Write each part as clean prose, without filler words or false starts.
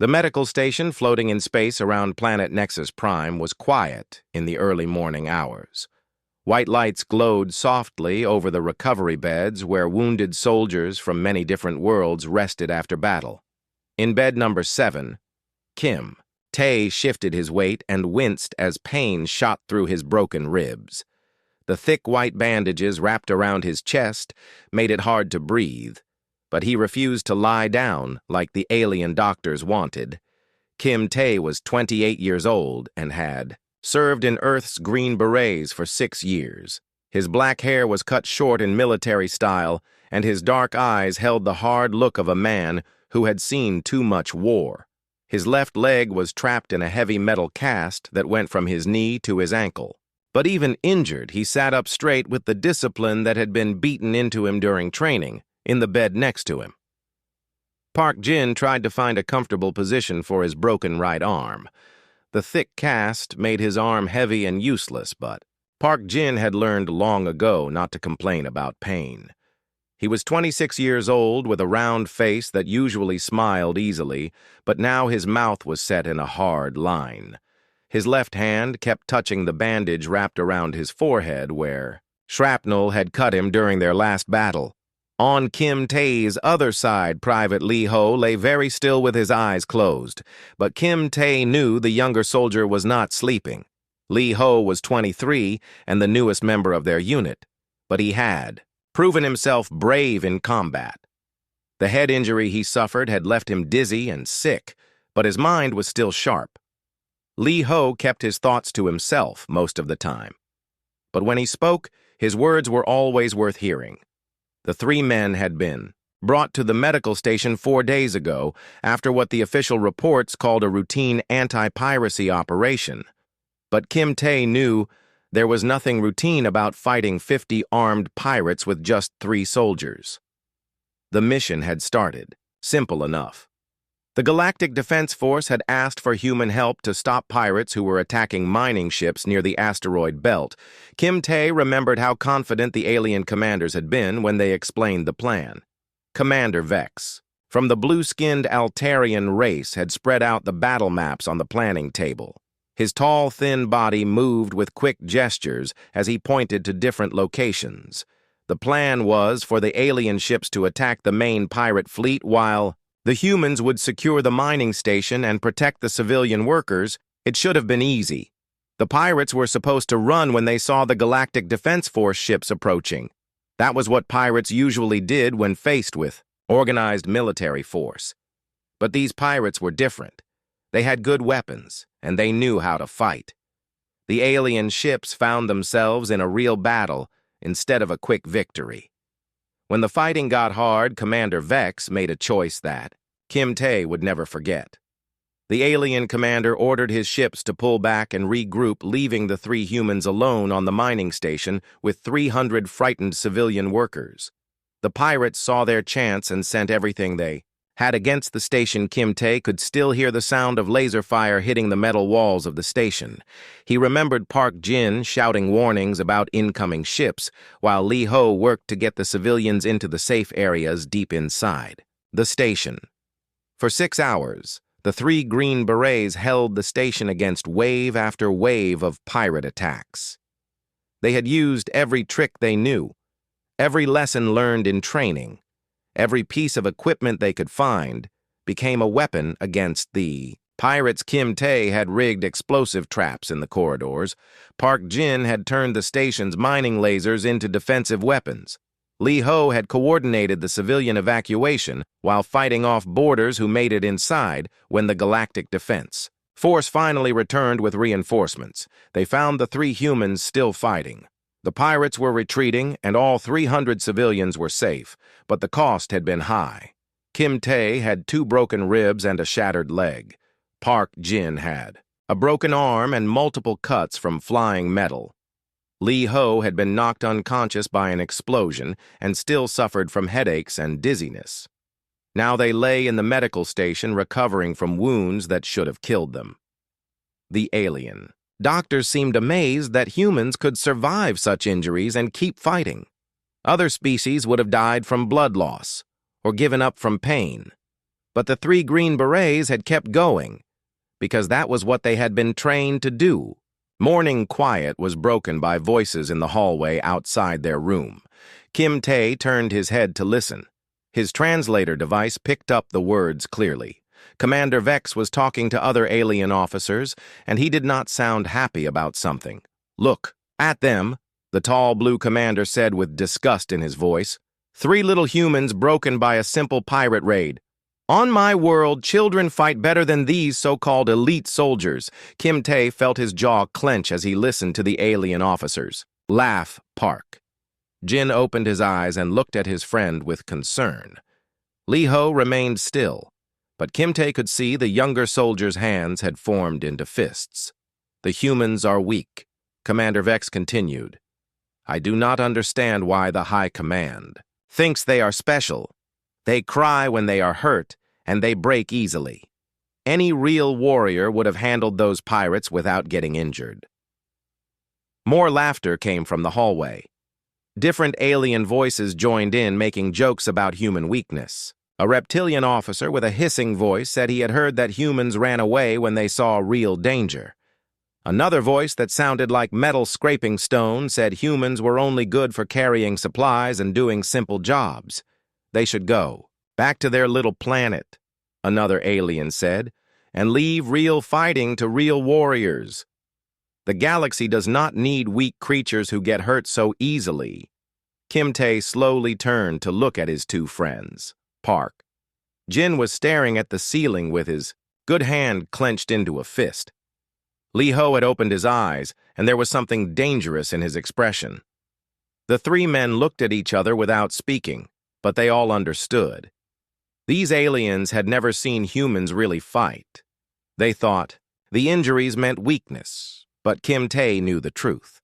The medical station floating in space around planet Nexus Prime was quiet in the early morning hours. White lights glowed softly over the recovery beds where wounded soldiers from many different worlds rested after battle. In bed number 7, Kim Tae shifted his weight and winced as pain shot through his broken ribs. The thick white bandages wrapped around his chest made it hard to breathe, but he refused to lie down like the alien doctors wanted. Kim Tae was 28 years old and had served in Earth's Green Berets for 6 years. His black hair was cut short in military style, and his dark eyes held the hard look of a man who had seen too much war. His left leg was trapped in a heavy metal cast that went from his knee to his ankle. But even injured, he sat up straight with the discipline that had been beaten into him during training, in the bed next to him. Park Jin tried to find a comfortable position for his broken right arm. The thick cast made his arm heavy and useless, but Park Jin had learned long ago not to complain about pain. He was 26 years old with a round face that usually smiled easily, but now his mouth was set in a hard line. His left hand kept touching the bandage wrapped around his forehead where shrapnel had cut him during their last battle. On Kim Tae's other side, Private Lee Ho lay very still with his eyes closed, but Kim Tae knew the younger soldier was not sleeping. Lee Ho was 23 and the newest member of their unit, but he had proven himself brave in combat. The head injury he suffered had left him dizzy and sick, but his mind was still sharp. Lee Ho kept his thoughts to himself most of the time, but when he spoke, his words were always worth hearing. The 3 men had been brought to the medical station 4 days ago after what the official reports called a routine anti-piracy operation. But Kim Tae knew there was nothing routine about fighting 50 armed pirates with just 3 soldiers. The mission had started, simple enough. The Galactic Defense Force had asked for human help to stop pirates who were attacking mining ships near the asteroid belt. Kim Tae remembered how confident the alien commanders had been when they explained the plan. Commander Vex, from the blue-skinned Altarian race, had spread out the battle maps on the planning table. His tall, thin body moved with quick gestures as he pointed to different locations. The plan was for the alien ships to attack the main pirate fleet while the humans would secure the mining station and protect the civilian workers. It should have been easy. The pirates were supposed to run when they saw the Galactic Defense Force ships approaching. That was what pirates usually did when faced with organized military force. But these pirates were different. They had good weapons, and they knew how to fight. The alien ships found themselves in a real battle instead of a quick victory. When the fighting got hard, Commander Vex made a choice that Kim Tae would never forget. The alien commander ordered his ships to pull back and regroup, leaving the 3 humans alone on the mining station with 300 frightened civilian workers. The pirates saw their chance and sent everything they had against the station. Kim Tae could still hear the sound of laser fire hitting the metal walls of the station. He remembered Park Jin shouting warnings about incoming ships, while Lee Ho worked to get the civilians into the safe areas deep inside the station. For 6 hours, the 3 Green Berets held the station against wave after wave of pirate attacks. They had used every trick they knew, every lesson learned in training. Every piece of equipment they could find became a weapon against the pirates. Kim Tae had rigged explosive traps in the corridors. Park Jin had turned the station's mining lasers into defensive weapons. Lee Ho had coordinated the civilian evacuation while fighting off boarders who made it inside when the Galactic Defense Force finally returned with reinforcements. They found the 3 humans still fighting. The pirates were retreating, and all 300 civilians were safe, but the cost had been high. Kim Tae had 2 broken ribs and a shattered leg. Park Jin had a broken arm and multiple cuts from flying metal. Lee Ho had been knocked unconscious by an explosion and still suffered from headaches and dizziness. Now they lay in the medical station recovering from wounds that should have killed them. The alien doctors seemed amazed that humans could survive such injuries and keep fighting. Other species would have died from blood loss or given up from pain. But the 3 Green Berets had kept going, because that was what they had been trained to do. Morning quiet was broken by voices in the hallway outside their room. Kim Tae turned his head to listen. His translator device picked up the words clearly. Commander Vex was talking to other alien officers, and he did not sound happy about something. "Look, at them," the tall blue commander said with disgust in his voice. 3 little humans broken by a simple pirate raid. On my world, children fight better than these so-called elite soldiers. Kim Tae felt his jaw clench as he listened to the alien officers. "Laugh, Park." Jin opened his eyes and looked at his friend with concern. Lee Ho remained still, but Kim Tae could see the younger soldier's hands had formed into fists. "The humans are weak," Commander Vex continued. "I do not understand why the High Command thinks they are special. They cry when they are hurt, and they break easily. Any real warrior would have handled those pirates without getting injured." More laughter came from the hallway. Different alien voices joined in, making jokes about human weakness. A reptilian officer with a hissing voice said he had heard that humans ran away when they saw real danger. Another voice that sounded like metal scraping stone said humans were only good for carrying supplies and doing simple jobs. They should go back to their little planet, another alien said, and leave real fighting to real warriors. The galaxy does not need weak creatures who get hurt so easily. Kim Tae slowly turned to look at his 2 friends. Park. Jin was staring at the ceiling with his good hand clenched into a fist. Lee Ho had opened his eyes, and there was something dangerous in his expression. The 3 men looked at each other without speaking, but they all understood. These aliens had never seen humans really fight. They thought the injuries meant weakness, but Kim Tae knew the truth.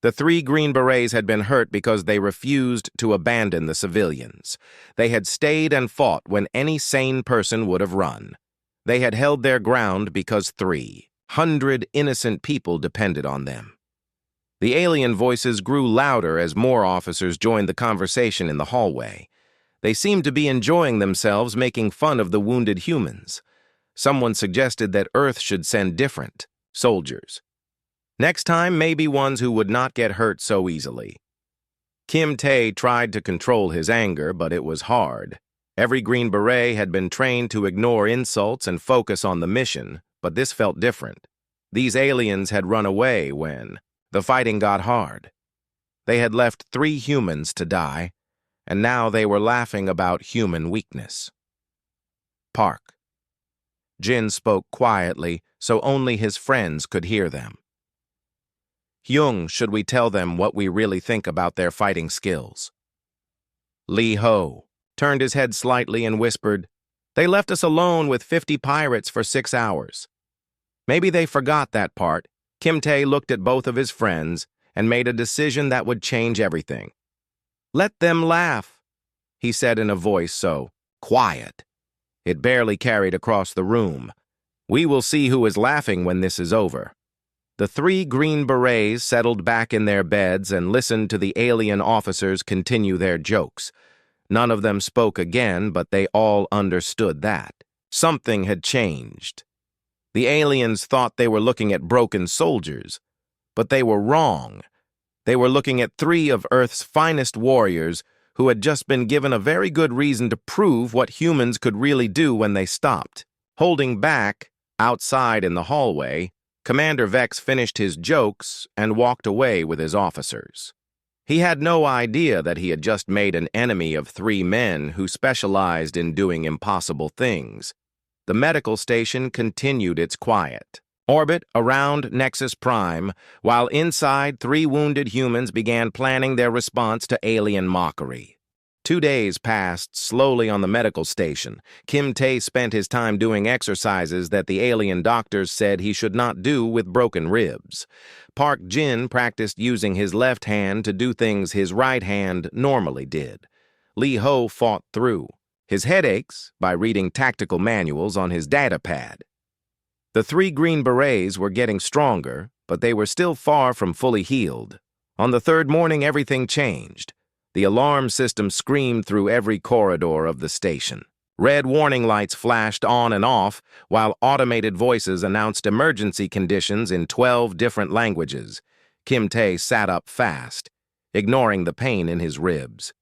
The 3 Green Berets had been hurt because they refused to abandon the civilians. They had stayed and fought when any sane person would have run. They had held their ground because 300 innocent people depended on them. The alien voices grew louder as more officers joined the conversation in the hallway. They seemed to be enjoying themselves, making fun of the wounded humans. Someone suggested that Earth should send different soldiers. Next time, maybe ones who would not get hurt so easily. Kim Tae tried to control his anger, but it was hard. Every Green Beret had been trained to ignore insults and focus on the mission, but this felt different. These aliens had run away when the fighting got hard. They had left 3 humans to die, and now they were laughing about human weakness. Park. Jin spoke quietly, so only his friends could hear them. "Hyung, should we tell them what we really think about their fighting skills?" Lee Ho turned his head slightly and whispered, "They left us alone with 50 pirates for 6 hours. Maybe they forgot that part." Kim Tae looked at both of his friends and made a decision that would change everything. "Let them laugh," he said in a voice so quiet it barely carried across the room. "We will see who is laughing when this is over." The 3 Green Berets settled back in their beds and listened to the alien officers continue their jokes. None of them spoke again, but they all understood that something had changed. The aliens thought they were looking at broken soldiers, but they were wrong. They were looking at 3 of Earth's finest warriors who had just been given a very good reason to prove what humans could really do when they stopped. Holding back, outside in the hallway, Commander Vex finished his jokes and walked away with his officers. He had no idea that he had just made an enemy of 3 men who specialized in doing impossible things. The medical station continued its quiet orbit around Nexus Prime, while inside 3 wounded humans began planning their response to alien mockery. 2 days passed slowly on the medical station. Kim Tae spent his time doing exercises that the alien doctors said he should not do with broken ribs. Park Jin practiced using his left hand to do things his right hand normally did. Lee Ho fought through his headaches by reading tactical manuals on his data pad. The 3 Green Berets were getting stronger, but they were still far from fully healed. On the 3rd morning, everything changed. The alarm system screamed through every corridor of the station. Red warning lights flashed on and off, while automated voices announced emergency conditions in 12 different languages. Kim Tae sat up fast, ignoring the pain in his ribs.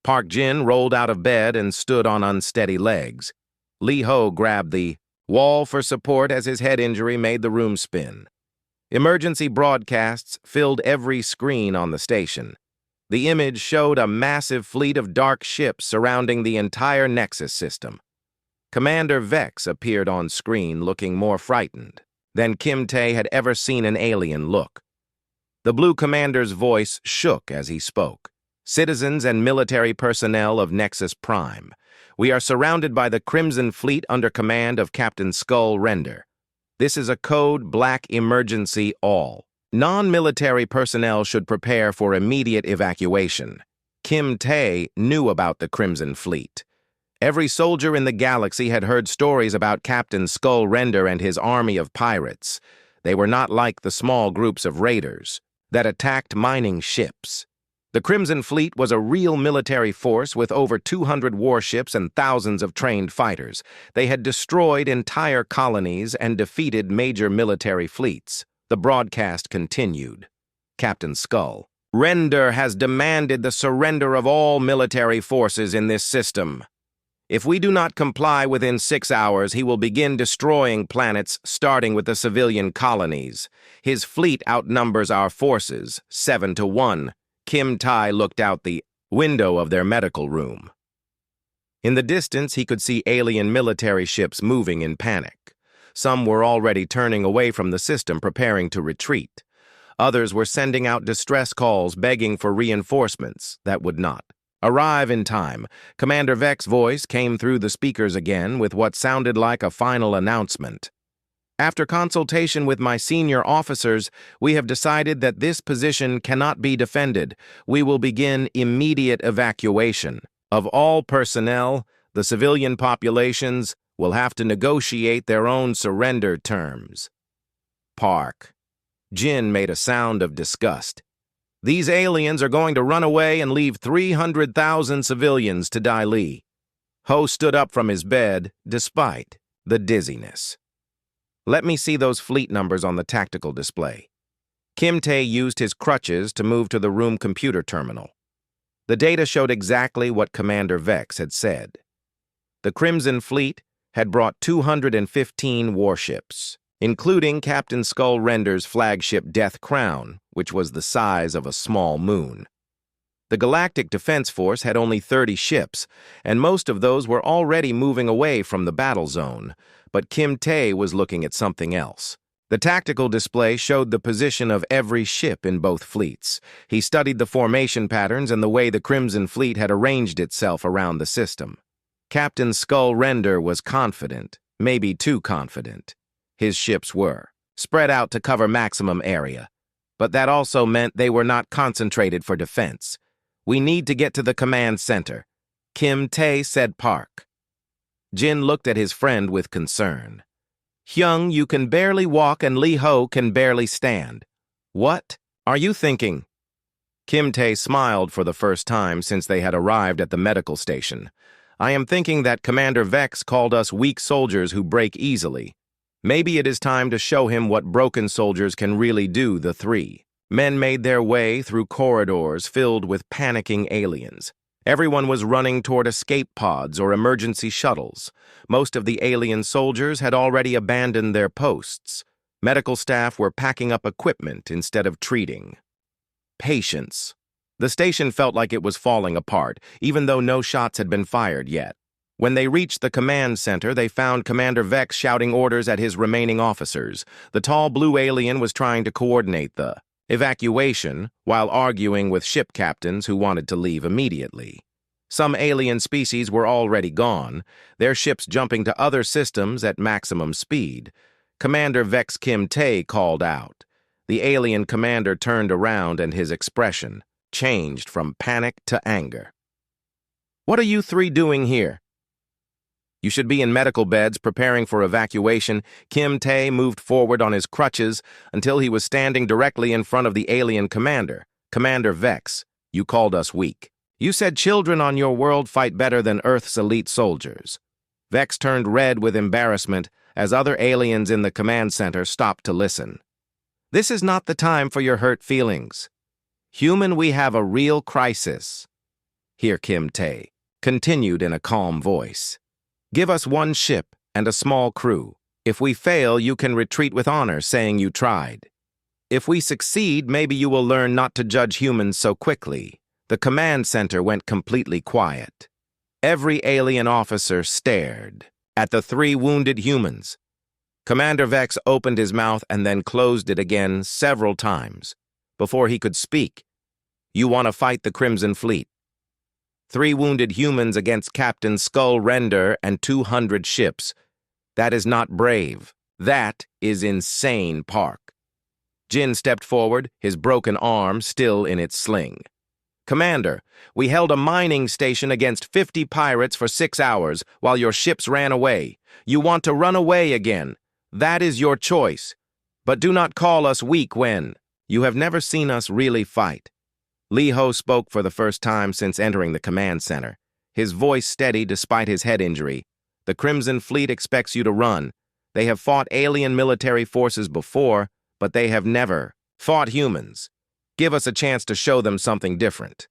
Park Jin rolled out of bed and stood on unsteady legs. Lee Ho grabbed the wall for support as his head injury made the room spin. Emergency broadcasts filled every screen on the station. The image showed a massive fleet of dark ships surrounding the entire Nexus system. Commander Vex appeared on screen looking more frightened than Kim Tae had ever seen an alien look. The Blue Commander's voice shook as he spoke. Citizens and military personnel of Nexus Prime, we are surrounded by the Crimson Fleet under command of Captain Skull Render. This is a code black emergency all. Non-military personnel should prepare for immediate evacuation. Kim Tae knew about the Crimson Fleet. Every soldier in the galaxy had heard stories about Captain Skull Render and his army of pirates. They were not like the small groups of raiders that attacked mining ships. The Crimson Fleet was a real military force with over 200 warships and thousands of trained fighters. They had destroyed entire colonies and defeated major military fleets. The broadcast continued. Captain Skull Render has demanded the surrender of all military forces in this system. If we do not comply within 6 hours, he will begin destroying planets, starting with the civilian colonies. His fleet outnumbers our forces, 7-1. Kim Tae looked out the window of their medical room. In the distance, he could see alien military ships moving in panic. Some were already turning away from the system, preparing to retreat. Others were sending out distress calls, begging for reinforcements that would not arrive in time. Commander Vex's voice came through the speakers again with what sounded like a final announcement. After consultation with my senior officers, we have decided that this position cannot be defended. We will begin immediate evacuation of all personnel. The civilian populations will have to negotiate their own surrender terms. Park Jin made a sound of disgust. These aliens are going to run away and leave 300,000 civilians to die. Lee Ho stood up from his bed, despite the dizziness. Let me see those fleet numbers on the tactical display. Kim Tae used his crutches to move to the room computer terminal. The data showed exactly what Commander Vex had said. The Crimson Fleet had brought 215 warships, including Captain Skull Render's flagship Death Crown, which was the size of a small moon. The Galactic Defense Force had only 30 ships, and most of those were already moving away from the battle zone. But Kim Tae was looking at something else. The tactical display showed the position of every ship in both fleets. He studied the formation patterns and the way the Crimson Fleet had arranged itself around the system. Captain Skull Render was confident, maybe too confident. His ships were spread out to cover maximum area, but that also meant they were not concentrated for defense. We need to get to the command center, Kim Tae said. Park Jin looked at his friend with concern. Hyung, you can barely walk and Lee Ho can barely stand. What are you thinking? Kim Tae smiled for the first time since they had arrived at the medical station. I am thinking that Commander Vex called us weak soldiers who break easily. Maybe it is time to show him what broken soldiers can really do. The three men made their way through corridors filled with panicking aliens. Everyone was running toward escape pods or emergency shuttles. Most of the alien soldiers had already abandoned their posts. Medical staff were packing up equipment instead of treating. Patience. The station felt like it was falling apart, even though no shots had been fired yet. When they reached the command center, they found Commander Vex shouting orders at his remaining officers. The tall blue alien was trying to coordinate the evacuation while arguing with ship captains who wanted to leave immediately. Some alien species were already gone, their ships jumping to other systems at maximum speed. Commander Vex Kim Tae called out. The alien commander turned around and his expression changed from panic to anger. What are you three doing here? You should be in medical beds preparing for evacuation. Kim Tae moved forward on his crutches until he was standing directly in front of the alien commander. Commander Vex, you called us weak. You said children on your world fight better than Earth's elite soldiers. Vex turned red with embarrassment as other aliens in the command center stopped to listen. This is not the time for your hurt feelings. Human, we have a real crisis. Here Kim Tae continued in a calm voice. Give us one ship and a small crew. If we fail, you can retreat with honor, saying you tried. If we succeed, maybe you will learn not to judge humans so quickly. The command center went completely quiet. Every alien officer stared at the three wounded humans. Commander Vex opened his mouth and then closed it again several times before he could speak. You want to fight the Crimson Fleet? 3 wounded humans against Captain Skull Render and 200 ships. That is not brave. That is insane, Park. Jin stepped forward, his broken arm still in its sling. Commander, we held a mining station against 50 pirates for 6 hours while your ships ran away. You want to run away again. That is your choice. But do not call us weak when you have never seen us really fight. Lee Ho spoke for the first time since entering the command center, his voice steady despite his head injury. The Crimson Fleet expects you to run. They have fought alien military forces before, but they have never fought humans. Give us a chance to show them something different.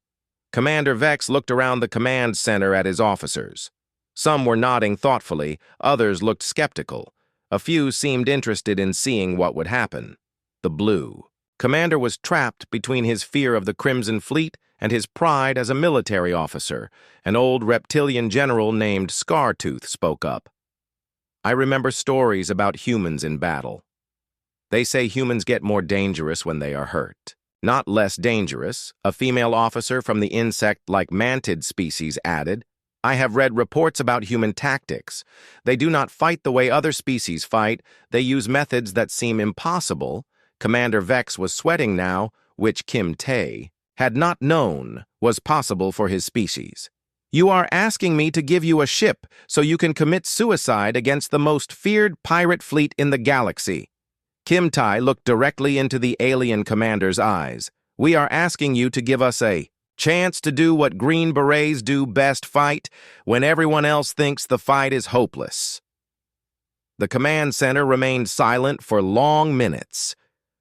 Commander Vex looked around the command center at his officers. Some were nodding thoughtfully, others looked skeptical. A few seemed interested in seeing what would happen. The Blue Commander was trapped between his fear of the Crimson Fleet and his pride as a military officer. An old reptilian general named Scartooth spoke up. I remember stories about humans in battle. They say humans get more dangerous when they are hurt. Not less dangerous, a female officer from the insect-like mantid species added. I have read reports about human tactics. They do not fight the way other species fight. They use methods that seem impossible. Commander Vex was sweating now, which Kim Tae had not known was possible for his species. You are asking me to give you a ship so you can commit suicide against the most feared pirate fleet in the galaxy. Kim Tae looked directly into the alien commander's eyes. We are asking you to give us a chance to do what Green Berets do best, fight when everyone else thinks the fight is hopeless. The command center remained silent for long minutes.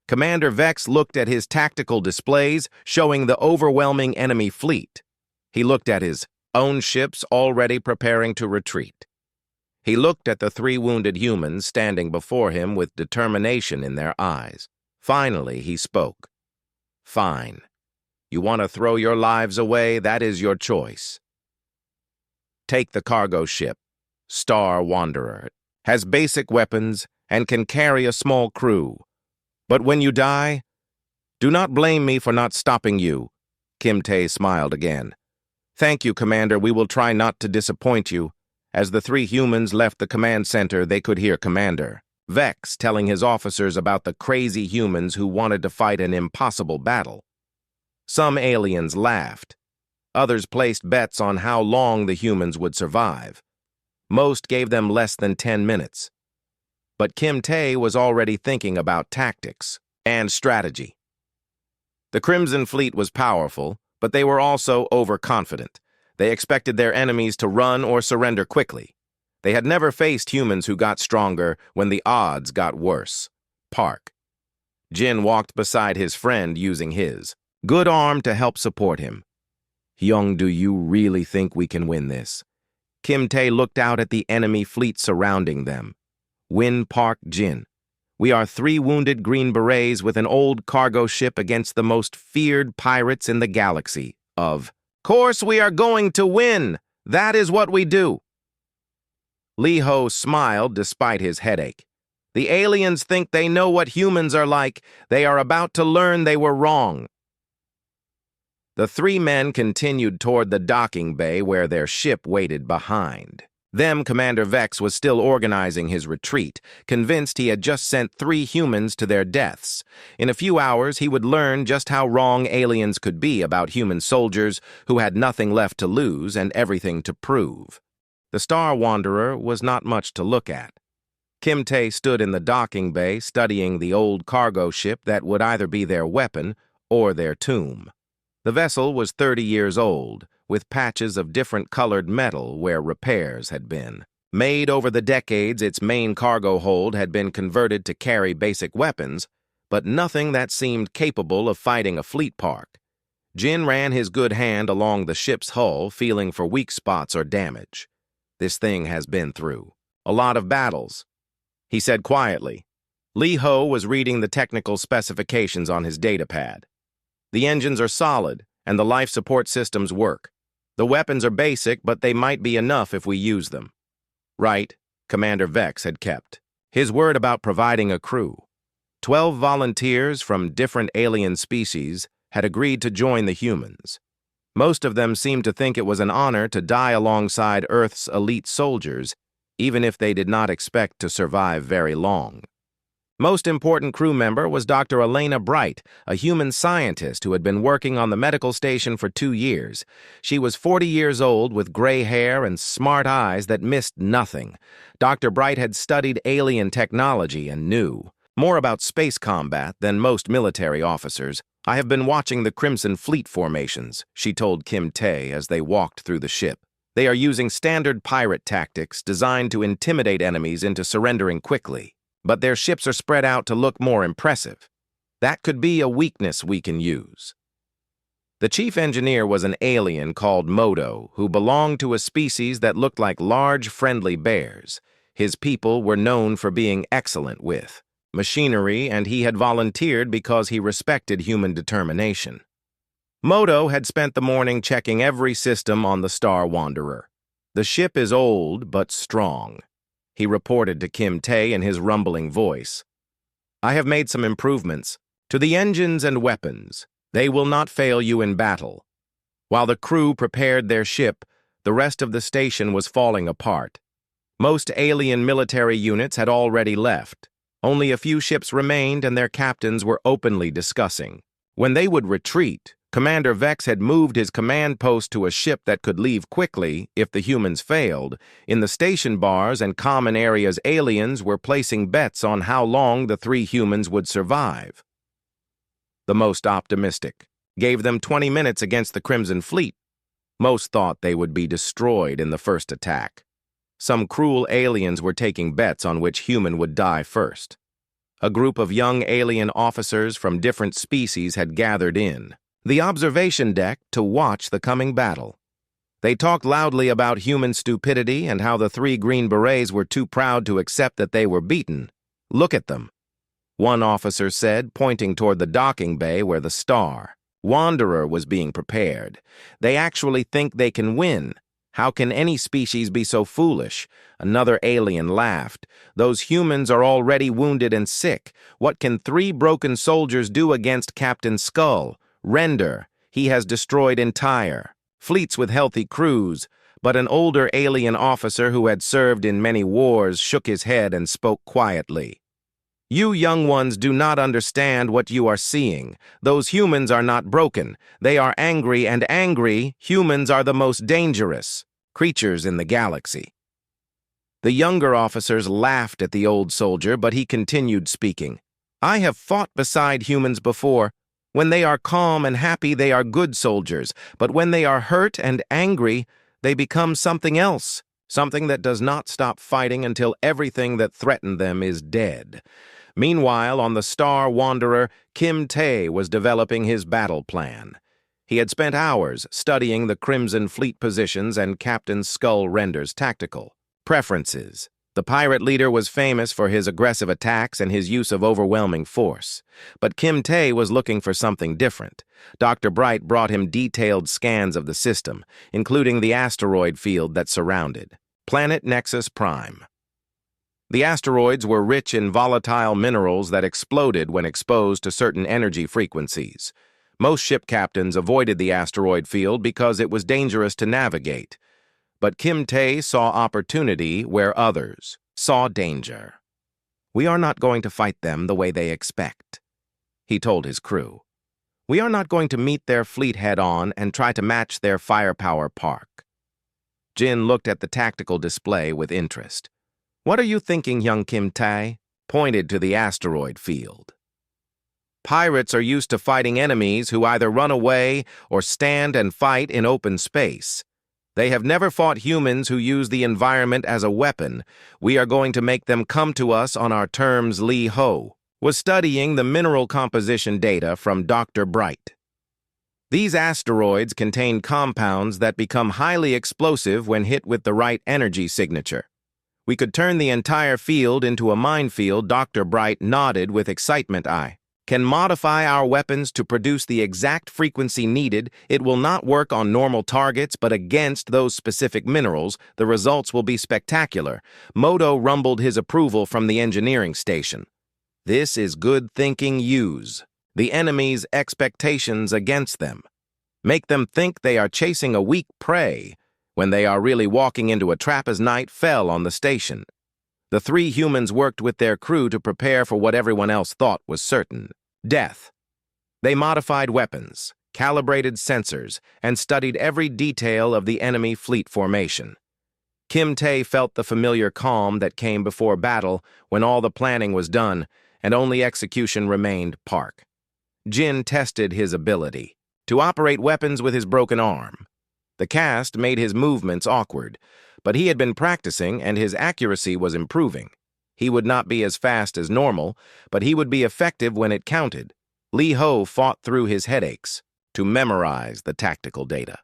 Commander Vex looked at his tactical displays showing the overwhelming enemy fleet. He looked at his own ships already preparing to retreat. He looked at the 3 wounded humans standing before him with determination in their eyes. Finally, he spoke. Fine. You want to throw your lives away? That is your choice. Take the cargo ship, Star Wanderer. It has basic weapons and can carry a small crew. But when you die, do not blame me for not stopping you. Kim Tae smiled again. Thank you, Commander. We will try not to disappoint you. As the 3 humans left the command center, they could hear Commander Vex telling his officers about the crazy humans who wanted to fight an impossible battle. Some aliens laughed. Others placed bets on how long the humans would survive. Most gave them less than 10 minutes. But Kim Tae was already thinking about tactics and strategy. The Crimson Fleet was powerful, but they were also overconfident. They expected their enemies to run or surrender quickly. They had never faced humans who got stronger when the odds got worse. Park. Jin walked beside his friend using his good arm to help support him. Hyung, do you really think we can win this? Kim Tae looked out at the enemy fleet surrounding them. Win, Park, Jin. We are 3 wounded Green Berets with an old cargo ship against the most feared pirates in the galaxy. Of course we are going to win. That is what we do. Lee Ho smiled despite his headache. The aliens think they know what humans are like. They are about to learn they were wrong. The 3 men continued toward the docking bay where their ship waited behind. Commander Vex was still organizing his retreat, convinced he had just sent 3 humans to their deaths. In a few hours, he would learn just how wrong aliens could be about human soldiers who had nothing left to lose and everything to prove. The Star Wanderer was not much to look at. Kim Tae stood in the docking bay studying the old cargo ship that would either be their weapon or their tomb. The vessel was 30 years old, with patches of different colored metal where repairs had been. Made over the decades, its main cargo hold had been converted to carry basic weapons, but nothing that seemed capable of fighting a fleet park. Jin ran his good hand along the ship's hull, feeling for weak spots or damage. This thing has been through a lot of battles, he said quietly. Li Ho was reading the technical specifications on his datapad. The engines are solid, and the life support systems work. The weapons are basic, but they might be enough if we use them. Right, Commander Vex had kept his word about providing a crew. 12 volunteers from different alien species had agreed to join the humans. Most of them seemed to think it was an honor to die alongside Earth's elite soldiers, even if they did not expect to survive very long. Most important crew member was Dr. Elena Bright, a human scientist who had been working on the medical station for 2 years. She was 40 years old with gray hair and smart eyes that missed nothing. Dr. Bright had studied alien technology and knew more about space combat than most military officers. I have been watching the Crimson Fleet formations, she told Kim Tae as they walked through the ship. They are using standard pirate tactics designed to intimidate enemies into surrendering quickly. But their ships are spread out to look more impressive. That could be a weakness we can use. The chief engineer was an alien called Modo, who belonged to a species that looked like large, friendly bears. His people were known for being excellent with machinery, and he had volunteered because he respected human determination. Modo had spent the morning checking every system on the Star Wanderer. The ship is old but strong, he reported to Kim Tae in his rumbling voice. I have made some improvements to the engines and weapons. They will not fail you in battle. While the crew prepared their ship, the rest of the station was falling apart. Most alien military units had already left. Only a few ships remained, and their captains were openly discussing when they would retreat. Commander Vex had moved his command post to a ship that could leave quickly if the humans failed. In the station bars and common areas, aliens were placing bets on how long the 3 humans would survive. The most optimistic gave them 20 minutes against the Crimson Fleet. Most thought they would be destroyed in the first attack. Some cruel aliens were taking bets on which human would die first. A group of young alien officers from different species had gathered in the observation deck to watch the coming battle. They talked loudly about human stupidity and how the 3 Green Berets were too proud to accept that they were beaten. Look at them, one officer said, pointing toward the docking bay where the Star Wanderer was being prepared. They actually think they can win. How can any species be so foolish? Another alien laughed. Those humans are already wounded and sick. What can 3 broken soldiers do against Captain Skull? Render, he has destroyed entire fleets with healthy crews, but an older alien officer who had served in many wars shook his head and spoke quietly. You young ones do not understand what you are seeing. Those humans are not broken. They are angry, and angry humans are the most dangerous creatures in the galaxy. The younger officers laughed at the old soldier, but he continued speaking. I have fought beside humans before. When they are calm and happy, they are good soldiers, but when they are hurt and angry, they become something else, something that does not stop fighting until everything that threatened them is dead. Meanwhile, on the Star Wanderer, Kim Tae was developing his battle plan. He had spent hours studying the Crimson Fleet positions and Captain Skull Render's tactical preferences. The pirate leader was famous for his aggressive attacks and his use of overwhelming force. But Kim Tae was looking for something different. Dr. Bright brought him detailed scans of the system, including the asteroid field that surrounded Planet Nexus Prime. The asteroids were rich in volatile minerals that exploded when exposed to certain energy frequencies. Most ship captains avoided the asteroid field because it was dangerous to navigate. But Kim Tae saw opportunity where others saw danger. We are not going to fight them the way they expect, he told his crew. We are not going to meet their fleet head-on and try to match their firepower park. Jin looked at the tactical display with interest. What are you thinking, young Kim Tae? Pointed to the asteroid field. Pirates are used to fighting enemies who either run away or stand and fight in open space. They have never fought humans who use the environment as a weapon. We are going to make them come to us on our terms. Lee Ho was studying the mineral composition data from Dr. Bright. These asteroids contain compounds that become highly explosive when hit with the right energy signature. We could turn the entire field into a minefield. Dr. Bright nodded with excitement. I can modify our weapons to produce the exact frequency needed. It will not work on normal targets, but against those specific minerals, the results will be spectacular. Moto rumbled his approval from the engineering station. This is good thinking. Use the enemy's expectations against them. Make them think they are chasing a weak prey when they are really walking into a trap. As night fell on the station, the three humans worked with their crew to prepare for what everyone else thought was certain: death. They modified weapons, calibrated sensors, and studied every detail of the enemy fleet formation. Kim Tae felt the familiar calm that came before battle when all the planning was done and only execution remained. Park Jin tested his ability to operate weapons with his broken arm. The cast made his movements awkward, but he had been practicing and his accuracy was improving. He would not be as fast as normal, but he would be effective when it counted. Lee Ho fought through his headaches to memorize the tactical data.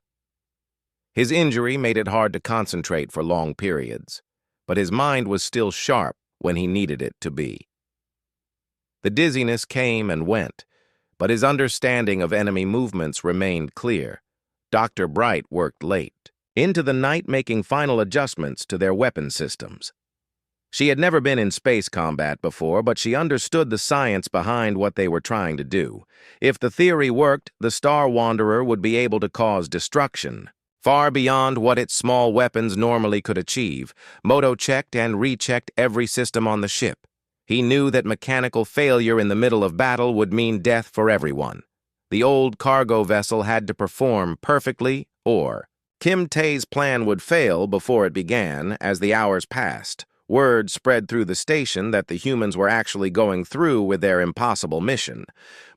His injury made it hard to concentrate for long periods, but his mind was still sharp when he needed it to be. The dizziness came and went, but his understanding of enemy movements remained clear. Dr. Bright worked late into the night making final adjustments to their weapon systems. She had never been in space combat before, but she understood the science behind what they were trying to do. If the theory worked, the Star Wanderer would be able to cause destruction far beyond what its small weapons normally could achieve. Moto checked and rechecked every system on the ship. He knew that mechanical failure in the middle of battle would mean death for everyone. The old cargo vessel had to perform perfectly, or Kim Tae's plan would fail before it began. As the hours passed, word spread through the station that the humans were actually going through with their impossible mission.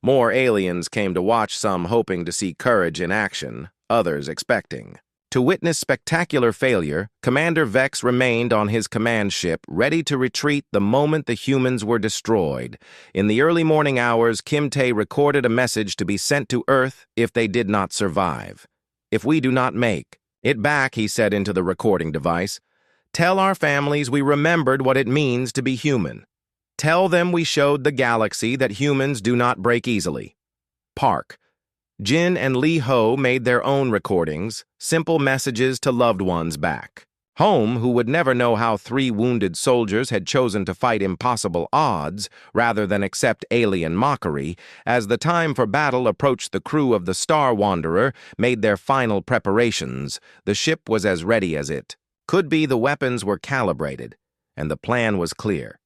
More aliens came to watch, some hoping to see courage in action, others expecting to witness spectacular failure. Commander Vex remained on his command ship, ready to retreat the moment the humans were destroyed. In the early morning hours, Kim Tae recorded a message to be sent to Earth if they did not survive. "If we do not make it back," he said into the recording device, "tell our families we remembered what it means to be human. Tell them we showed the galaxy that humans do not break easily." Park Jin and Lee Ho made their own recordings, simple messages to loved ones back home who would never know how three wounded soldiers had chosen to fight impossible odds rather than accept alien mockery. As the time for battle approached, the crew of the Star Wanderer made their final preparations. The ship was as ready as it could be. The weapons were calibrated, and the plan was clear.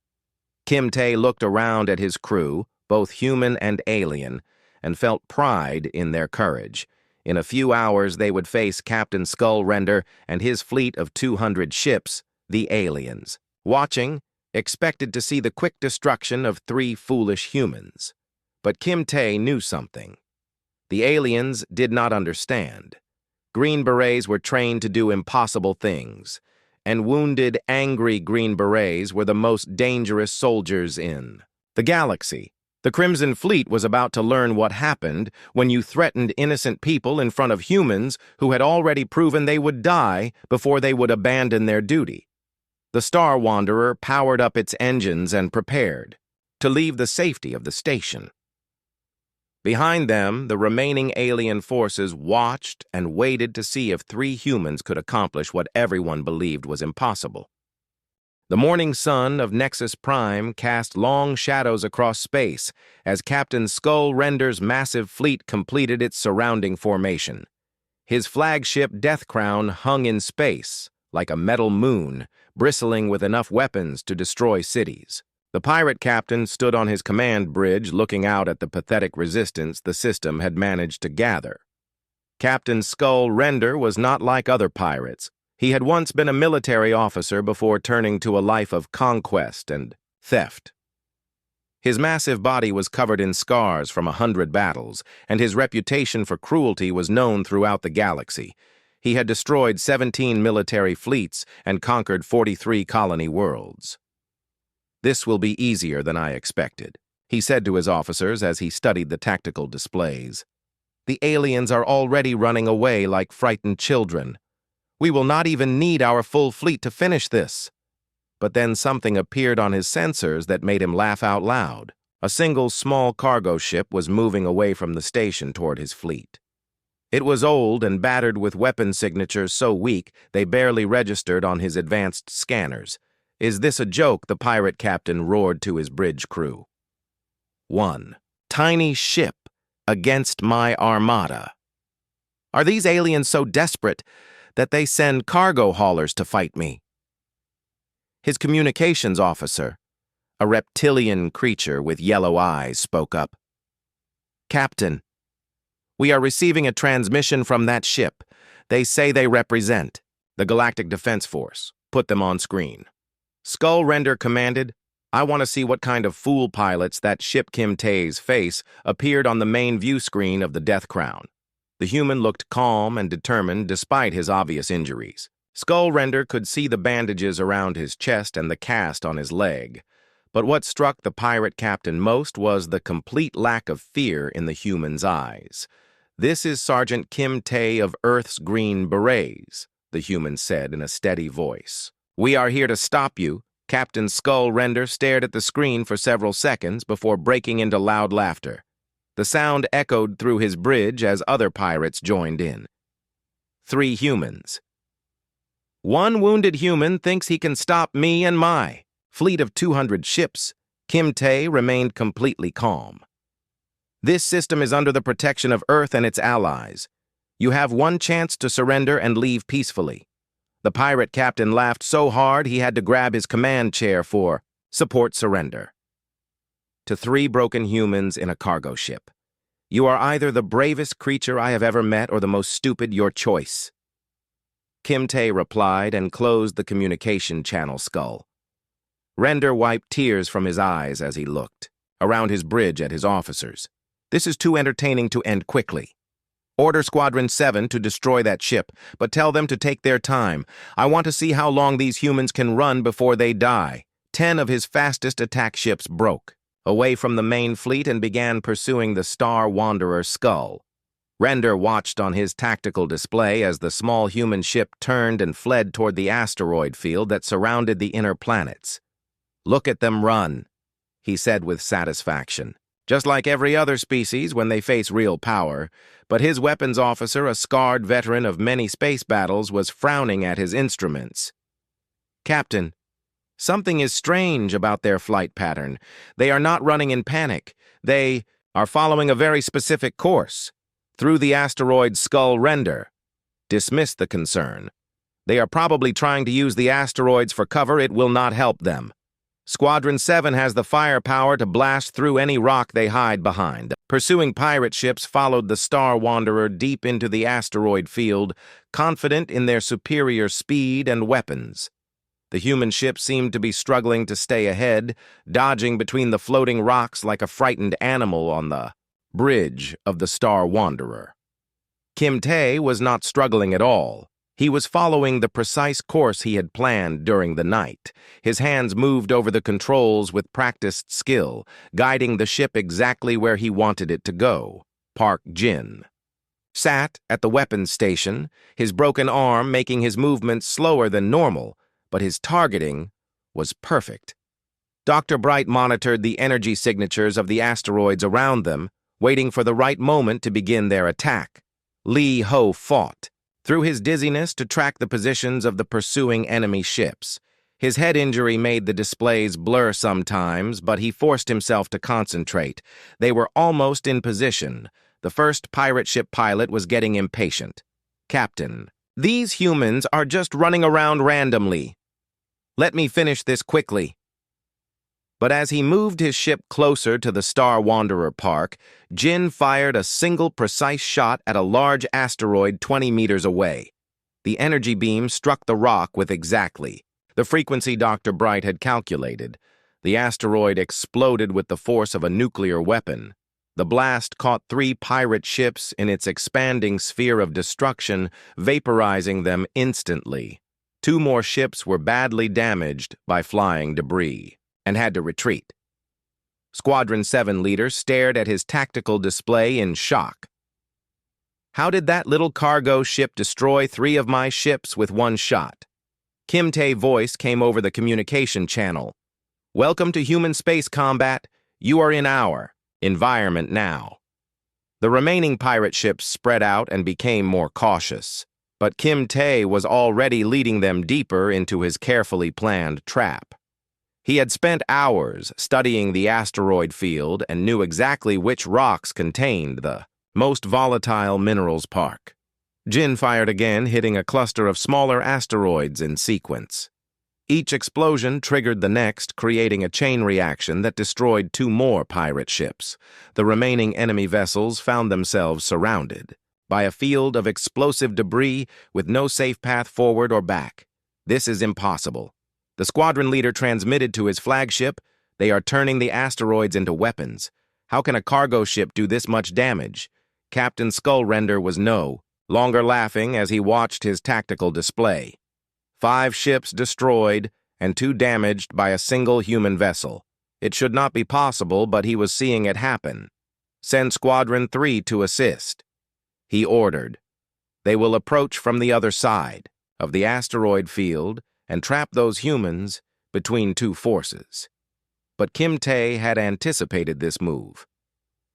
Kim Tae looked around at his crew, both human and alien, and felt pride in their courage. In a few hours, they would face Captain Skullrender and his fleet of 200 ships, the aliens. Watching, expected to see the quick destruction of three foolish humans. But Kim Tae knew something. The aliens did not understand. Green Berets were trained to do impossible things, and wounded, angry Green Berets were the most dangerous soldiers in the galaxy. The Crimson Fleet was about to learn what happened when you threatened innocent people in front of humans who had already proven they would die before they would abandon their duty. The Star Wanderer powered up its engines and prepared to leave the safety of the station. Behind them, the remaining alien forces watched and waited to see if three humans could accomplish what everyone believed was impossible. The morning sun of Nexus Prime cast long shadows across space as Captain Skullrender's massive fleet completed its surrounding formation. His flagship Death Crown hung in space like a metal moon, bristling with enough weapons to destroy cities. The pirate captain stood on his command bridge looking out at the pathetic resistance the system had managed to gather. Captain Skullrender was not like other pirates. He had once been a military officer before turning to a life of conquest and theft. His massive body was covered in scars from 100 battles, and his reputation for cruelty was known throughout the galaxy. He had destroyed 17 military fleets and conquered 43 colony worlds. "This will be easier than I expected," he said to his officers as he studied the tactical displays. "The aliens are already running away like frightened children. We will not even need our full fleet to finish this." But then something appeared on his sensors that made him laugh out loud. A single small cargo ship was moving away from the station toward his fleet. It was old and battered with weapon signatures so weak they barely registered on his advanced scanners. "Is this a joke?" the pirate captain roared to his bridge crew. "One tiny ship against my armada. Are these aliens so desperate that they send cargo haulers to fight me?" His communications officer, a reptilian creature with yellow eyes, spoke up. "Captain, we are receiving a transmission from that ship. They say they represent the Galactic Defense Force. Put them on screen." Skull Render commanded. "I want to see what kind of fool pilots that ship." Kim Tae's face appeared on the main view screen of the Death Crown. The human looked calm and determined despite his obvious injuries. Skull Render could see the bandages around his chest and the cast on his leg. But what struck the pirate captain most was the complete lack of fear in the human's eyes. "This is Sergeant Kim Tae of Earth's Green Berets," the human said in a steady voice. "We are here to stop you." Captain Skull Render stared at the screen for several seconds before breaking into loud laughter. The sound echoed through his bridge as other pirates joined in. 3 humans. "One wounded human thinks he can stop me and my fleet of 200 ships." Kim Tae remained completely calm. "This system is under the protection of Earth and its allies. You have one chance to surrender and leave peacefully." The pirate captain laughed so hard he had to grab his command chair for support surrender. To 3 broken humans in a cargo ship. "You are either the bravest creature I have ever met or the most stupid, your choice." Kim Tae replied and closed the communication channel. Skull Render wiped tears from his eyes as he looked around his bridge at his officers. "This is too entertaining to end quickly. Order Squadron 7 to destroy that ship, but tell them to take their time. I want to see how long these humans can run before they die." 10 of his fastest attack ships broke away from the main fleet and began pursuing the Star Wanderer Skull. Render watched on his tactical display as the small human ship turned and fled toward the asteroid field that surrounded the inner planets. "Look at them run," he said with satisfaction. "Just like every other species when they face real power." But his weapons officer, a scarred veteran of many space battles, was frowning at his instruments. "Captain, something is strange about their flight pattern. They are not running in panic. They are following a very specific course through the asteroid." Skull Render dismissed the concern. "They are probably trying to use the asteroids for cover. It will not help them. Squadron 7 has the firepower to blast through any rock they hide behind." Pursuing pirate ships followed the Star Wanderer deep into the asteroid field, confident in their superior speed and weapons. The human ship seemed to be struggling to stay ahead, dodging between the floating rocks like a frightened animal on the bridge of the Star Wanderer. Kim Tae was not struggling at all. He was following the precise course he had planned during the night. His hands moved over the controls with practiced skill, guiding the ship exactly where he wanted it to go. Park Jin sat at the weapons station, his broken arm making his movements slower than normal, but his targeting was perfect. Dr. Bright monitored the energy signatures of the asteroids around them, waiting for the right moment to begin their attack. Lee Ho fought through his dizziness to track the positions of the pursuing enemy ships. His head injury made the displays blur sometimes, but he forced himself to concentrate. They were almost in position. The first pirate ship pilot was getting impatient. "Captain, these humans are just running around randomly. Let me finish this quickly." But as he moved his ship closer to the Star Wanderer Park, Jin fired a single precise shot at a large asteroid 20 meters away. The energy beam struck the rock with exactly the frequency Dr. Bright had calculated. The asteroid exploded with the force of a nuclear weapon. The blast caught 3 pirate ships in its expanding sphere of destruction, vaporizing them instantly. 2 more ships were badly damaged by flying debris and had to retreat. Squadron 7 leader stared at his tactical display in shock. How did that little cargo ship destroy 3 of my ships with 1 shot? Kim Tae's voice came over the communication channel. Welcome to human space combat. You are in our environment now. The remaining pirate ships spread out and became more cautious, but Kim Tae was already leading them deeper into his carefully planned trap. He had spent hours studying the asteroid field and knew exactly which rocks contained the most volatile minerals park. Jin fired again, hitting a cluster of smaller asteroids in sequence. Each explosion triggered the next, creating a chain reaction that destroyed 2 more pirate ships. The remaining enemy vessels found themselves surrounded by a field of explosive debris with no safe path forward or back. This is impossible. The squadron leader transmitted to his flagship, "They are turning the asteroids into weapons. How can a cargo ship do this much damage?" Captain Skullrender was no longer laughing as he watched his tactical display. 5 ships destroyed and 2 damaged by a single human vessel. It should not be possible, but he was seeing it happen. Send Squadron 3 to assist. He ordered. They will approach from the other side of the asteroid field and trap those humans between 2 forces. But Kim Tae had anticipated this move.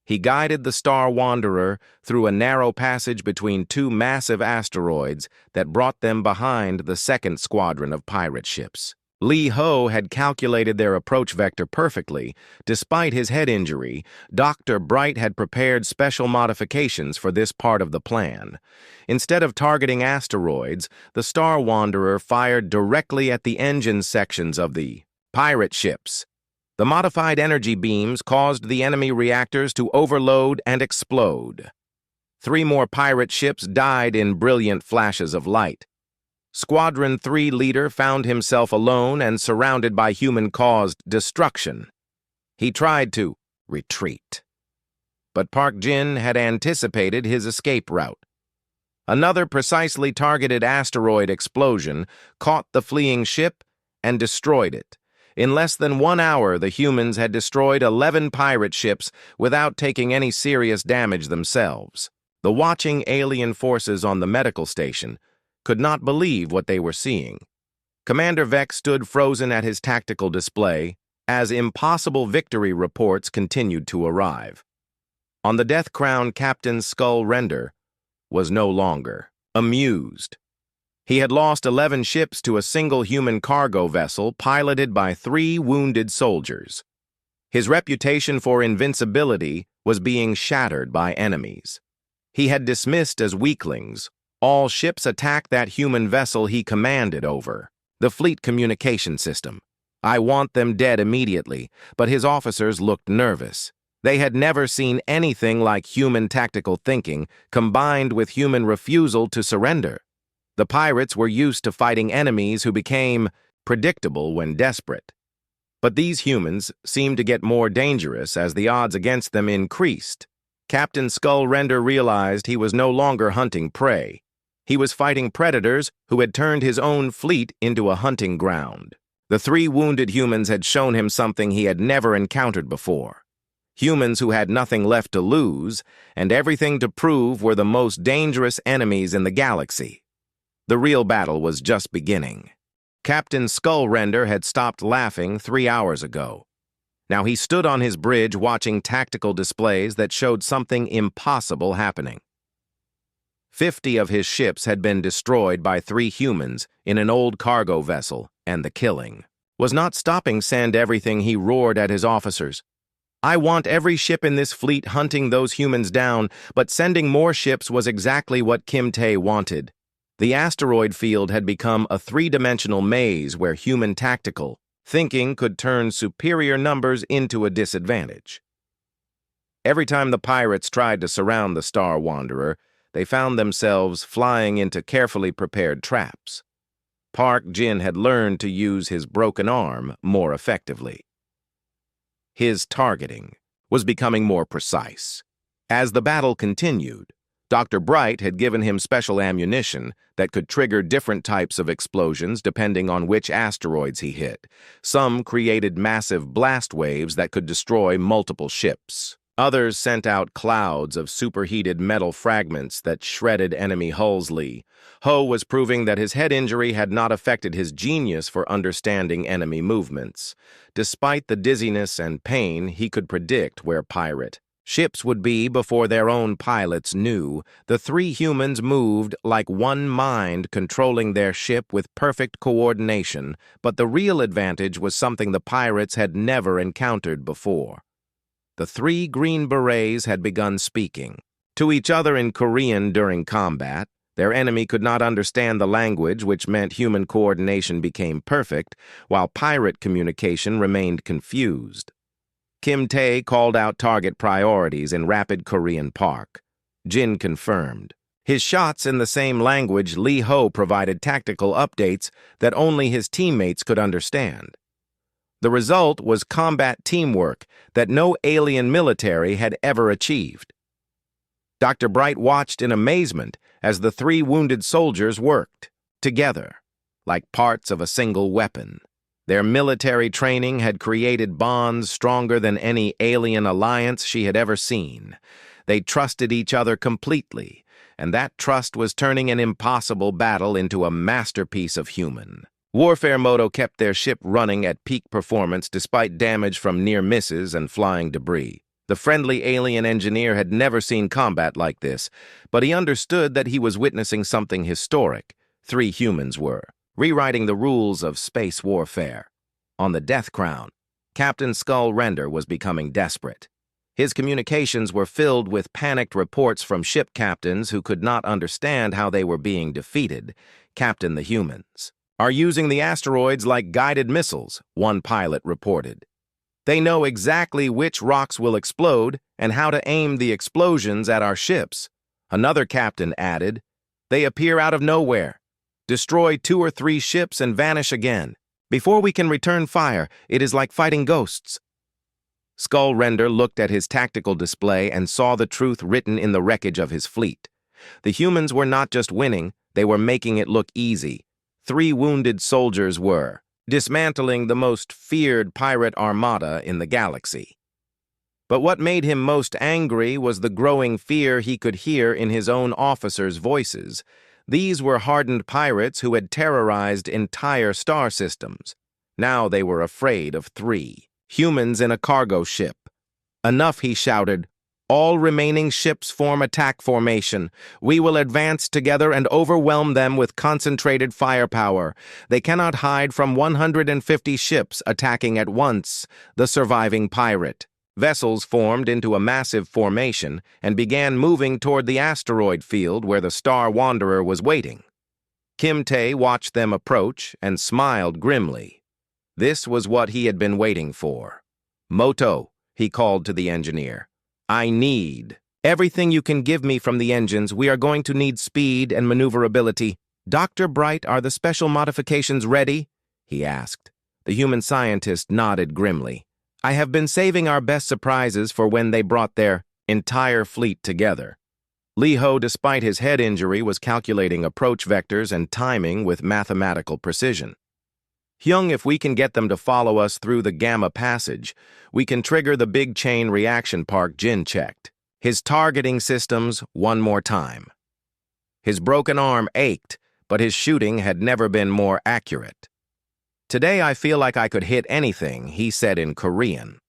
He guided the Star Wanderer through a narrow passage between 2 massive asteroids that brought them behind the second squadron of pirate ships. Lee Ho had calculated their approach vector perfectly. Despite his head injury, Dr. Bright had prepared special modifications for this part of the plan. Instead of targeting asteroids, the Star Wanderer fired directly at the engine sections of the pirate ships. The modified energy beams caused the enemy reactors to overload and explode. 3 more pirate ships died in brilliant flashes of light. Squadron 3 leader found himself alone and surrounded by human-caused destruction. He tried to retreat. But Park Jin had anticipated his escape route. Another precisely targeted asteroid explosion caught the fleeing ship and destroyed it. In less than 1 hour, the humans had destroyed 11 pirate ships without taking any serious damage themselves. The watching alien forces on the medical station could not believe what they were seeing. Commander Vex stood frozen at his tactical display as impossible victory reports continued to arrive. On the Death Crown, Captain Skullrender was no longer amused. He had lost 11 ships to a single human cargo vessel piloted by 3 wounded soldiers. His reputation for invincibility was being shattered by enemies. He had dismissed as weaklings all ships attacked that human vessel he commanded over, the fleet communication system. "I want them dead immediately," but his officers looked nervous. They had never seen anything like human tactical thinking combined with human refusal to surrender. The pirates were used to fighting enemies who became predictable when desperate. But these humans seemed to get more dangerous as the odds against them increased. Captain Skullrender realized he was no longer hunting prey. He was fighting predators who had turned his own fleet into a hunting ground. The 3 wounded humans had shown him something he had never encountered before. Humans who had nothing left to lose and everything to prove were the most dangerous enemies in the galaxy. The real battle was just beginning. Captain Skullrender had stopped laughing 3 hours ago. Now he stood on his bridge watching tactical displays that showed something impossible happening. 50 of his ships had been destroyed by 3 humans in an old cargo vessel, and the killing was not stopping. Send everything, he roared at his officers. "I want every ship in this fleet hunting those humans down," but sending more ships was exactly what Kim Tae wanted. The asteroid field had become a 3-dimensional maze where human tactical thinking could turn superior numbers into a disadvantage. Every time the pirates tried to surround the Star Wanderer, they found themselves flying into carefully prepared traps. Park Jin had learned to use his broken arm more effectively. His targeting was becoming more precise. As the battle continued, Dr. Bright had given him special ammunition that could trigger different types of explosions depending on which asteroids he hit. Some created massive blast waves that could destroy multiple ships. Others sent out clouds of superheated metal fragments that shredded enemy hulls. Ho was proving that his head injury had not affected his genius for understanding enemy movements. Despite the dizziness and pain, he could predict where pirate ships would be before their own pilots knew. The three humans moved like one mind, controlling their ship with perfect coordination, but the real advantage was something the pirates had never encountered before. The three Green Berets had begun speaking to each other in Korean during combat. Their enemy could not understand the language, which meant human coordination became perfect, while pirate communication remained confused. Kim Tae called out target priorities in rapid Korean Park. Jin confirmed. His shots in the same language, Lee Ho provided tactical updates that only his teammates could understand. The result was combat teamwork that no alien military had ever achieved. Dr. Bright watched in amazement as the three wounded soldiers worked together, like parts of a single weapon. Their military training had created bonds stronger than any alien alliance she had ever seen. They trusted each other completely, and that trust was turning an impossible battle into a masterpiece of human warfare. Moto kept their ship running at peak performance despite damage from near misses and flying debris. The friendly alien engineer had never seen combat like this, but he understood that he was witnessing something historic. Three humans were rewriting the rules of space warfare. On the Death Crown, Captain Skull Render was becoming desperate. His communications were filled with panicked reports from ship captains who could not understand how they were being defeated. Captain, the humans are using the asteroids like guided missiles, one pilot reported. They know exactly which rocks will explode and how to aim the explosions at our ships. Another captain added, they appear out of nowhere, destroy 2 or 3 ships and vanish again. Before we can return fire, it is like fighting ghosts. Skull Render looked at his tactical display and saw the truth written in the wreckage of his fleet. The humans were not just winning, they were making it look easy. 3 wounded soldiers were dismantling the most feared pirate armada in the galaxy. But what made him most angry was the growing fear he could hear in his own officers' voices. These were hardened pirates who had terrorized entire star systems. Now they were afraid of 3 humans in a cargo ship. Enough, he shouted. All remaining ships form attack formation. We will advance together and overwhelm them with concentrated firepower. They cannot hide from 150 ships attacking at once. The surviving pirate vessels formed into a massive formation and began moving toward the asteroid field where the Star Wanderer was waiting. Kim Tae watched them approach and smiled grimly. This was what he had been waiting for. Moto, he called to the engineer. I need everything you can give me from the engines. We are going to need speed and maneuverability. Dr. Bright, are the special modifications ready? He asked. The human scientist nodded grimly. I have been saving our best surprises for when they brought their entire fleet together. Lee Ho, despite his head injury, was calculating approach vectors and timing with mathematical precision. Hyung, if we can get them to follow us through the Gamma Passage, we can trigger the big chain reaction. Park Jin checked his targeting systems one more time. His broken arm ached, but his shooting had never been more accurate. Today I feel like I could hit anything, he said in Korean.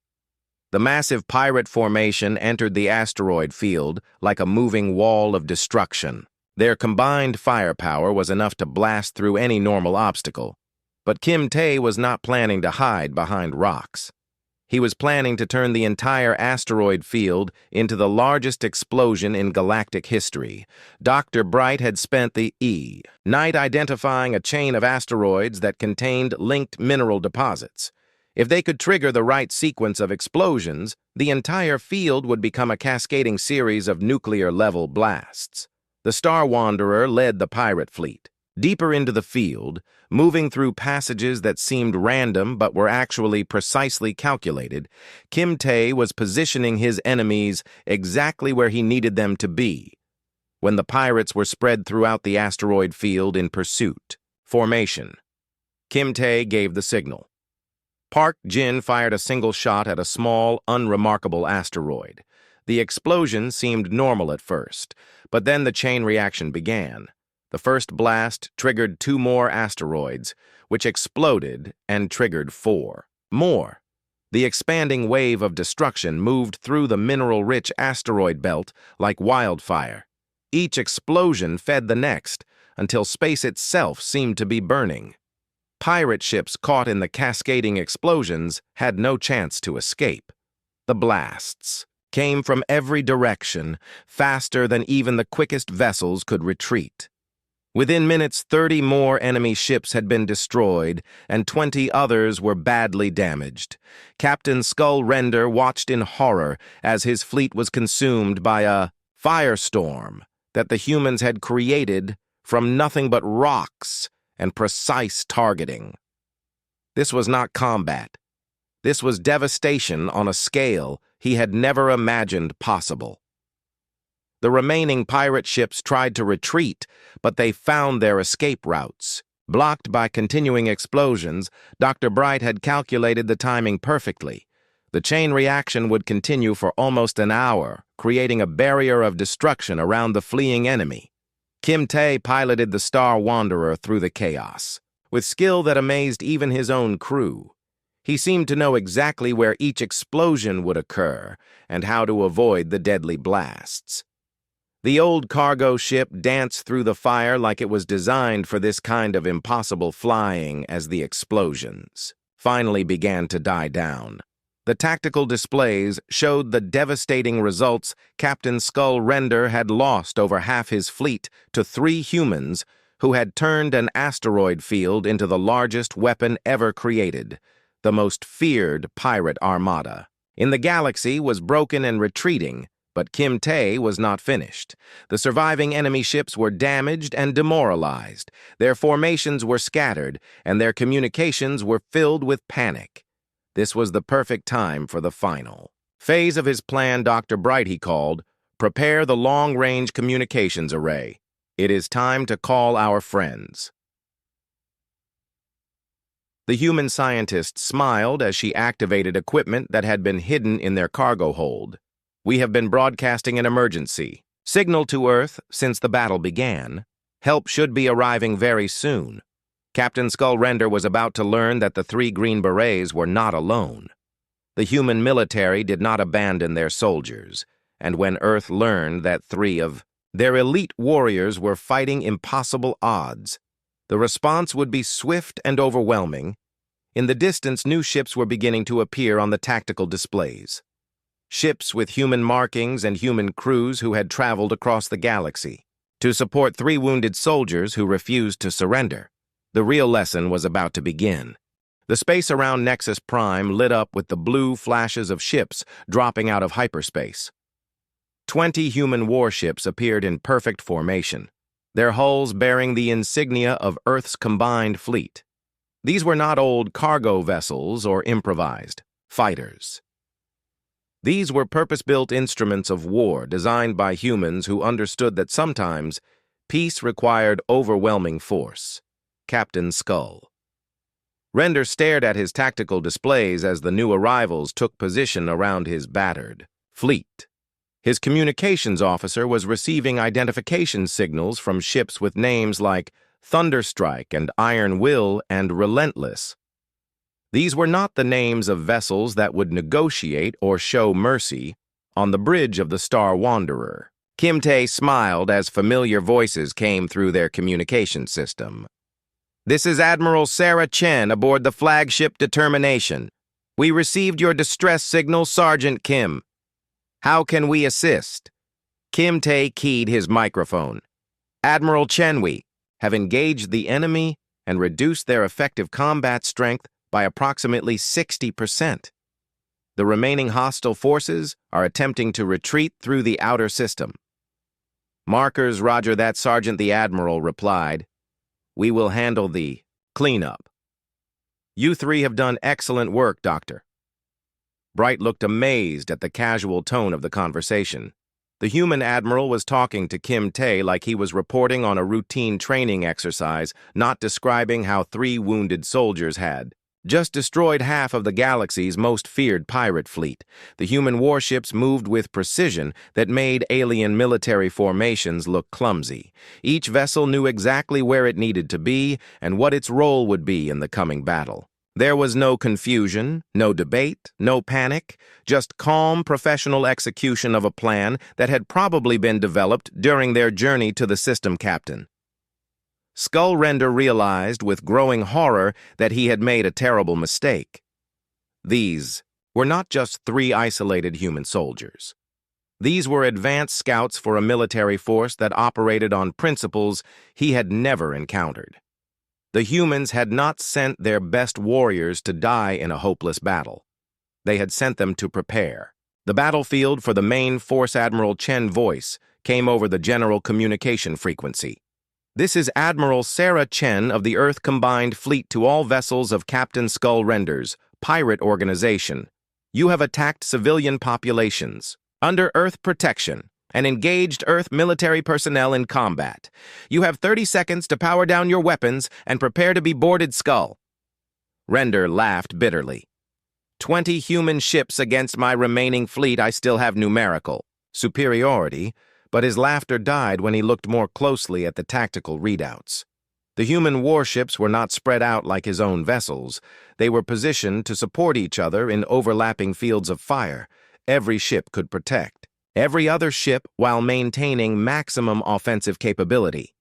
The massive pirate formation entered the asteroid field like a moving wall of destruction. Their combined firepower was enough to blast through any normal obstacle. But Kim Tae was not planning to hide behind rocks. He was planning to turn the entire asteroid field into the largest explosion in galactic history. Dr. Bright had spent the night identifying a chain of asteroids that contained linked mineral deposits. If they could trigger the right sequence of explosions, the entire field would become a cascading series of nuclear-level blasts. The Star Wanderer led the pirate fleet. Deeper into the field, moving through passages that seemed random but were actually precisely calculated, Kim Tae was positioning his enemies exactly where he needed them to be when the pirates were spread throughout the asteroid field in pursuit. Formation. Kim Tae gave the signal. Park Jin fired a single shot at a small, unremarkable asteroid. The explosion seemed normal at first, but then the chain reaction began. The first blast triggered 2 more asteroids, which exploded and triggered 4 more. The expanding wave of destruction moved through the mineral-rich asteroid belt like wildfire. Each explosion fed the next, until space itself seemed to be burning. Pirate ships caught in the cascading explosions had no chance to escape. The blasts came from every direction, faster than even the quickest vessels could retreat. Within minutes, 30 more enemy ships had been destroyed, and 20 others were badly damaged. Captain Skull Render watched in horror as his fleet was consumed by a firestorm that the humans had created from nothing but rocks and precise targeting. This was not combat. This was devastation on a scale he had never imagined possible. The remaining pirate ships tried to retreat, but they found their escape routes. Blocked by continuing explosions, Dr. Bright had calculated the timing perfectly. The chain reaction would continue for almost an hour, creating a barrier of destruction around the fleeing enemy. Kim Tae piloted the Star Wanderer through the chaos, with skill that amazed even his own crew. He seemed to know exactly where each explosion would occur and how to avoid the deadly blasts. The old cargo ship danced through the fire like it was designed for this kind of impossible flying as the explosions finally began to die down. The tactical displays showed the devastating results. Captain Skull Render had lost over half his fleet to 3 humans who had turned an asteroid field into the largest weapon ever created, the most feared pirate armada. In the galaxy was broken and retreating, but Kim Tae was not finished. The surviving enemy ships were damaged and demoralized. Their formations were scattered, and their communications were filled with panic. This was the perfect time for the final phase of his plan. Dr. Bright, he called, "Prepare the long-range communications array. It is time to call our friends." The human scientist smiled as she activated equipment that had been hidden in their cargo hold. "We have been broadcasting an emergency signal to Earth since the battle began. Help should be arriving very soon." Captain Skull Render was about to learn that the 3 Green Berets were not alone. The human military did not abandon their soldiers, and when Earth learned that 3 of their elite warriors were fighting impossible odds, the response would be swift and overwhelming. In the distance, new ships were beginning to appear on the tactical displays. Ships with human markings and human crews who had traveled across the galaxy to support 3 wounded soldiers who refused to surrender. The real lesson was about to begin. The space around Nexus Prime lit up with the blue flashes of ships dropping out of hyperspace. 20 human warships appeared in perfect formation, their hulls bearing the insignia of Earth's combined fleet. These were not old cargo vessels or improvised fighters. These were purpose-built instruments of war designed by humans who understood that sometimes peace required overwhelming force. Captain Skull Render stared at his tactical displays as the new arrivals took position around his battered fleet. His communications officer was receiving identification signals from ships with names like Thunderstrike and Iron Will and Relentless. These were not the names of vessels that would negotiate or show mercy on the bridge of the Star Wanderer. Kim Tae smiled as familiar voices came through their communication system. "This is Admiral Sarah Chen aboard the flagship Determination. We received your distress signal, Sergeant Kim. How can we assist?" Kim Tae keyed his microphone. "Admiral Chen, we have engaged the enemy and reduced their effective combat strength by approximately 60%. The remaining hostile forces are attempting to retreat through the outer system." "Markers, roger that," Sergeant the Admiral replied. We will handle the cleanup. You three have done excellent work, Doctor. Bright looked amazed at the casual tone of the conversation. The human admiral was talking to Kim Tae like he was reporting on a routine training exercise, not describing how 3 wounded soldiers had just destroyed half of the galaxy's most feared pirate fleet. The human warships moved with precision that made alien military formations look clumsy. Each vessel knew exactly where it needed to be and what its role would be in the coming battle. There was no confusion, no debate, no panic, just calm professional execution of a plan that had probably been developed during their journey to the system captain. Skullrender realized with growing horror that he had made a terrible mistake. These were not just 3 isolated human soldiers. These were advanced scouts for a military force that operated on principles he had never encountered. The humans had not sent their best warriors to die in a hopeless battle. They had sent them to prepare. The battlefield for the main Force Admiral Chen voice came over the general communication frequency. This is Admiral Sarah Chen of the Earth Combined Fleet to all vessels of Captain Skullrender's pirate organization. You have attacked civilian populations, under Earth protection, and engaged Earth military personnel in combat. You have 30 seconds to power down your weapons and prepare to be boarded, Skull. Render laughed bitterly. 20 human ships against my remaining fleet. I still have numerical superiority, but his laughter died when he looked more closely at the tactical readouts. The human warships were not spread out like his own vessels. They were positioned to support each other in overlapping fields of fire. Every ship could protect every other ship while maintaining maximum offensive capability.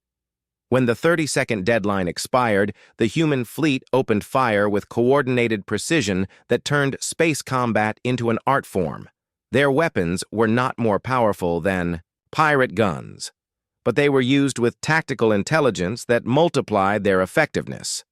When the 30-second deadline expired, the human fleet opened fire with coordinated precision that turned space combat into an art form. Their weapons were not more powerful than pirate guns, but they were used with tactical intelligence that multiplied their effectiveness.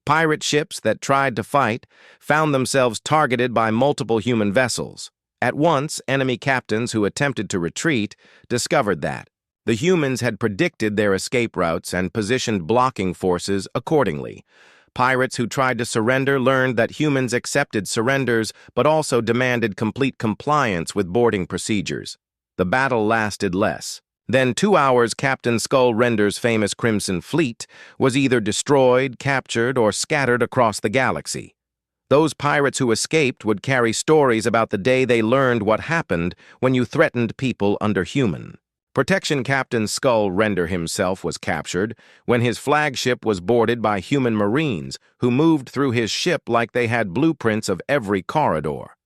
Pirate ships that tried to fight found themselves targeted by multiple human vessels. At once, enemy captains who attempted to retreat discovered that the humans had predicted their escape routes and positioned blocking forces accordingly. Pirates who tried to surrender learned that humans accepted surrenders but also demanded complete compliance with boarding procedures. The battle lasted less than 2 hours. Captain Skullrender's famous Crimson Fleet was either destroyed, captured, or scattered across the galaxy. Those pirates who escaped would carry stories about the day they learned what happened when you threatened people under human protection. Captain Skullrender himself was captured when his flagship was boarded by human marines who moved through his ship like they had blueprints of every corridor.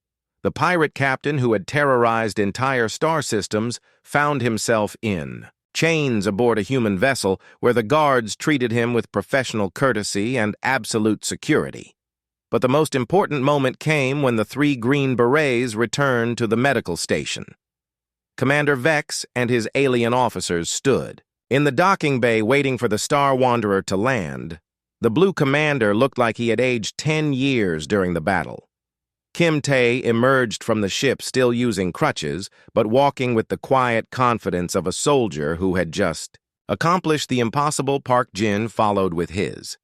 The pirate captain who had terrorized entire star systems found himself in chains aboard a human vessel where the guards treated him with professional courtesy and absolute security. But the most important moment came when the 3 green berets returned to the medical station. Commander Vex and his alien officers stood in the docking bay waiting for the Star Wanderer to land. The blue commander looked like he had aged 10 years during the battle. Kim Tae emerged from the ship still using crutches, but walking with the quiet confidence of a soldier who had just accomplished the impossible. Park Jin followed with his